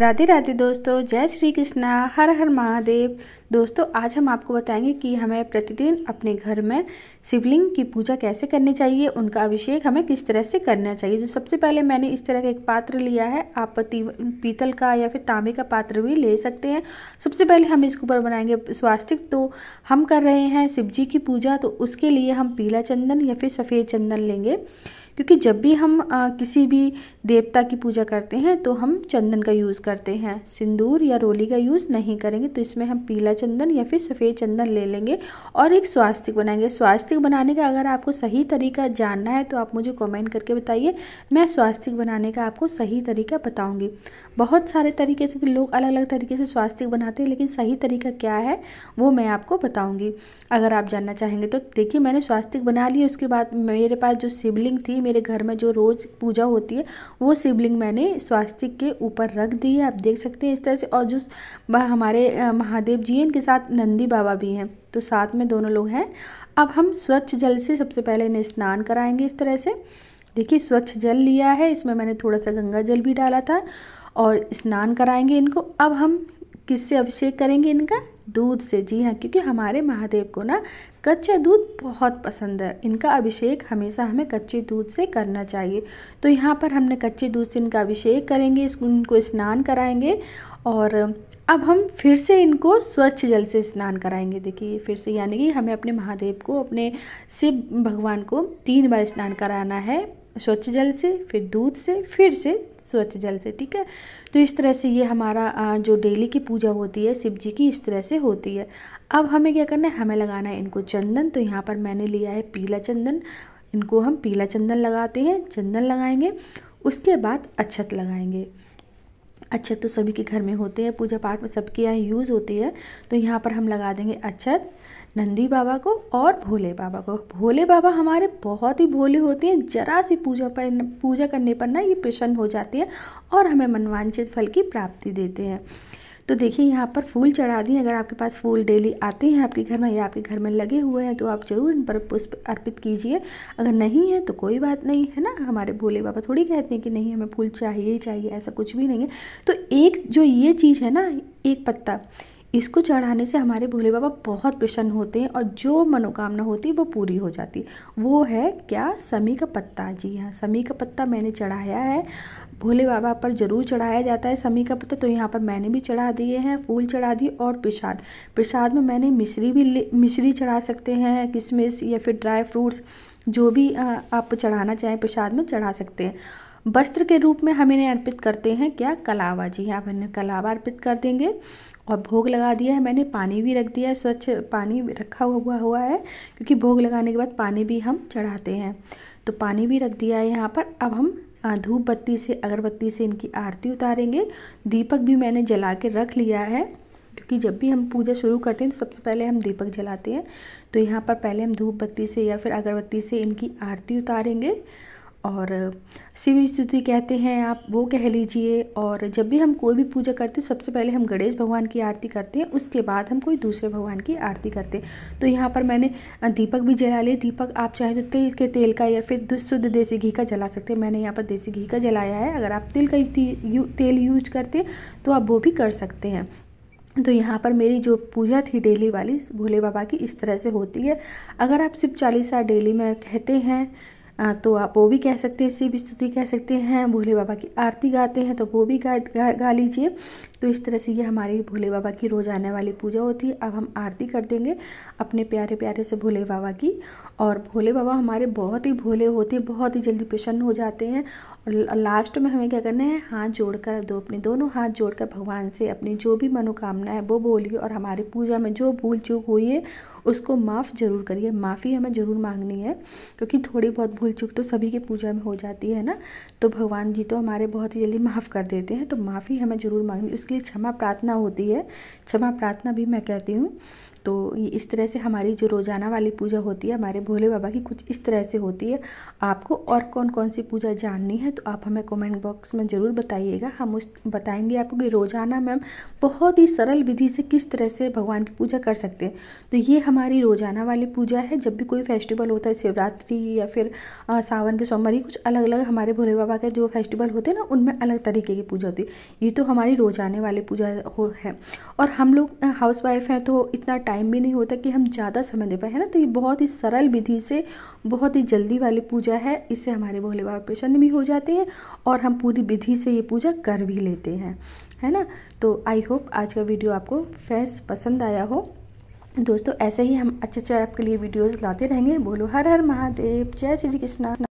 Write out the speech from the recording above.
राधे राधे दोस्तों, जय श्री कृष्णा, हर हर महादेव। दोस्तों आज हम आपको बताएंगे कि हमें प्रतिदिन अपने घर में शिवलिंग की पूजा कैसे करनी चाहिए, उनका अभिषेक हमें किस तरह से करना चाहिए। तो सबसे पहले मैंने इस तरह का एक पात्र लिया है, आप पीतल का या फिर तांबे का पात्र भी ले सकते हैं। सबसे पहले हम इसके ऊपर बनाएंगे स्वास्तिक। तो हम कर रहे हैं शिव जी की पूजा, तो उसके लिए हम पीला चंदन या फिर सफ़ेद चंदन लेंगे, क्योंकि जब भी हम किसी भी देवता की पूजा करते हैं तो हम चंदन का यूज़ करते हैं, सिंदूर या रोली का यूज़ नहीं करेंगे। तो इसमें हम पीला चंदन या फिर सफ़ेद चंदन ले लेंगे और एक स्वास्तिक बनाएंगे। स्वास्तिक बनाने का अगर आपको सही तरीका जानना है तो आप मुझे कमेंट करके बताइए, मैं स्वास्तिक बनाने का आपको सही तरीका बताऊँगी। बहुत सारे तरीके से तो लोग अलग अलग तरीके से स्वास्तिक बनाते हैं, लेकिन सही तरीका क्या है वो मैं आपको बताऊँगी अगर आप जानना चाहेंगे तो। देखिए मैंने स्वास्तिक बना लिया, उसके बाद मेरे पास जो शिवलिंग थी, मेरे घर में जो रोज़ पूजा होती है, वो शिवलिंग मैंने स्वास्तिक के ऊपर रख दी है। आप देख सकते हैं इस तरह से। और जो हमारे महादेव जी हैं, इनके साथ नंदी बाबा भी हैं, तो साथ में दोनों लोग हैं। अब हम स्वच्छ जल से सबसे पहले इन्हें स्नान कराएंगे इस तरह से। देखिए स्वच्छ जल लिया है, इसमें मैंने थोड़ा सा गंगा जल भी डाला था और स्नान कराएंगे इनको। अब हम किससे अभिषेक करेंगे इनका? दूध से। जी हाँ, क्योंकि हमारे महादेव को ना कच्चा दूध बहुत पसंद है। इनका अभिषेक हमेशा हमें कच्चे दूध से करना चाहिए। तो यहाँ पर हमने कच्चे दूध से इनका अभिषेक करेंगे, इनको स्नान कराएंगे और अब हम फिर से इनको स्वच्छ जल से स्नान कराएंगे। देखिए फिर से, यानी कि हमें अपने महादेव को, अपने शिव भगवान को 3 बार स्नान कराना है, स्वच्छ जल से, फिर दूध से, फिर से स्वच्छ जल से। ठीक है, तो इस तरह से ये हमारा जो डेली की पूजा होती है शिव जी की, इस तरह से होती है। अब हमें क्या करना है, हमें लगाना है इनको चंदन। तो यहाँ पर मैंने लिया है पीला चंदन, इनको हम पीला चंदन लगाते हैं, चंदन लगाएंगे। उसके बाद अक्षत लगाएंगे। अक्षत तो सभी के घर में होते हैं, पूजा पाठ में सबके यहाँ यूज़ होती है। तो यहाँ पर हम लगा देंगे अक्षत नंदी बाबा को और भोले बाबा को। भोले बाबा हमारे बहुत ही भोले होते हैं, जरा सी पूजा करने पर ना ये प्रसन्न हो जाते हैं और हमें मनवांछित फल की प्राप्ति देते हैं। तो देखिए यहाँ पर फूल चढ़ा दिए। अगर आपके पास फूल डेली आते हैं आपके घर में या आपके घर में लगे हुए हैं तो आप ज़रूर इन पर पुष्प अर्पित कीजिए। अगर नहीं है तो कोई बात नहीं है ना, हमारे भोले बाबा थोड़ी कहते हैं कि नहीं हमें फूल चाहिए ही चाहिए, ऐसा कुछ भी नहीं है। तो एक जो ये चीज़ है ना, एक पत्ता, इसको चढ़ाने से हमारे भोले बाबा बहुत प्रसन्न होते हैं और जो मनोकामना होती है वो पूरी हो जाती है। वो है क्या? समी का पत्ता। जी हाँ, समी का पत्ता मैंने चढ़ाया है। भोले बाबा पर जरूर चढ़ाया जाता है समी का पत्ता, तो यहाँ पर मैंने भी चढ़ा दिए हैं, फूल चढ़ा दिए। और प्रसाद में मैंने मिश्री चढ़ा सकते हैं, किशमिश या फिर ड्राई फ्रूट्स, जो भी आप चढ़ाना चाहें प्रसाद में चढ़ा सकते हैं। वस्त्र के रूप में हम इन्हें अर्पित करते हैं क्या? कलावा। जी हाँ, मैंने कलावा अर्पित कर देंगे। और भोग लगा दिया है मैंने, पानी भी रख दिया है, स्वच्छ पानी रखा हुआ है, क्योंकि भोग लगाने के बाद पानी भी हम चढ़ाते हैं। तो पानी भी रख दिया है यहाँ पर। अब हम धूप बत्ती से, अगरबत्ती से इनकी आरती उतारेंगे। दीपक भी मैंने जला के रख लिया है, क्योंकि जब भी हम पूजा शुरू करते हैं तो सबसे पहले हम दीपक जलाते हैं। तो यहाँ पर पहले हम धूप बत्ती से या फिर अगरबत्ती से इनकी आरती उतारेंगे और शिव स्तुति कहते हैं आप, वो कह लीजिए। और जब भी हम कोई भी पूजा करते हैं सबसे पहले हम गणेश भगवान की आरती करते हैं, उसके बाद हम कोई दूसरे भगवान की आरती करते हैं। तो यहाँ पर मैंने दीपक भी जला लिए। दीपक आप चाहे तो तिल के तेल का या फिर शुद्ध देसी घी का जला सकते हैं। मैंने यहाँ पर देसी घी का जलाया है। अगर आप तिल का तेल यूज करते हैं तो आप वो भी कर सकते हैं। तो यहाँ पर मेरी जो पूजा थी डेली वाली भोले बाबा की, इस तरह से होती है। अगर आप शिव चालीसा डेली में कहते हैं तो आप वो भी कह सकते हैं, शिव स्तुति कह सकते हैं, भोले बाबा की आरती गाते हैं तो वो भी गा लीजिए। तो इस तरह से ये हमारी भोले बाबा की रोज़ आने वाली पूजा होती है। अब हम आरती कर देंगे अपने प्यारे प्यारे से भोले बाबा की। और भोले बाबा हमारे बहुत ही भोले होते हैं, बहुत ही जल्दी प्रसन्न हो जाते हैं। और लास्ट में हमें क्या करना है, हाथ जोड़कर अपने दोनों हाथ जोड़कर भगवान से अपनी जो भी मनोकामना है वो बोलिए और हमारी पूजा में जो भूल चूक हुई है उसको माफ़ जरूर करिए। माफ़ी हमें ज़रूर मांगनी है, क्योंकि थोड़ी बहुत भूल चूक तो सभी की पूजा में हो जाती है ना। तो भगवान जी तो हमारे बहुत ही जल्दी माफ़ कर देते हैं, तो माफ़ी हमें ज़रूर मांगनी, उसके लिए क्षमा प्रार्थना होती है। क्षमा प्रार्थना भी मैं कहती हूँ। तो ये इस तरह से हमारी जो रोज़ाना वाली पूजा होती है हमारे भोले बाबा की कुछ इस तरह से होती है। आपको और कौन कौन सी पूजा जाननी है तो आप हमें कमेंट बॉक्स में ज़रूर बताइएगा। हम उस बताएंगे आपको कि रोज़ाना में हम बहुत ही सरल विधि से किस तरह से भगवान की पूजा कर सकते हैं। तो ये हमारी रोज़ाना वाली पूजा है। जब भी कोई फेस्टिवल होता है, शिवरात्रि या फिर सावन के सोमवार, कुछ अलग अलग हमारे भोले बाबा के जो फेस्टिवल होते हैं ना, उनमें अलग तरीके की पूजा होती है। ये तो हमारी रोज़ाने वाली पूजा है। और हम लोग हाउस वाइफ हैं तो इतना टाइम भी नहीं होता कि हम ज़्यादा समय दे पाए, है ना। तो ये बहुत ही सरल विधि से बहुत ही जल्दी वाली पूजा है। इससे हमारे भोले बाबा प्रसन्न भी हो जाते हैं और हम पूरी विधि से ये पूजा कर भी लेते हैं, है ना। तो आई होप आज का वीडियो आपको फ्रेंड्स पसंद आया हो। दोस्तों ऐसे ही हम अच्छे अच्छे आपके लिए वीडियोज़ लाते रहेंगे। बोलो हर हर महादेव, जय श्री कृष्णा।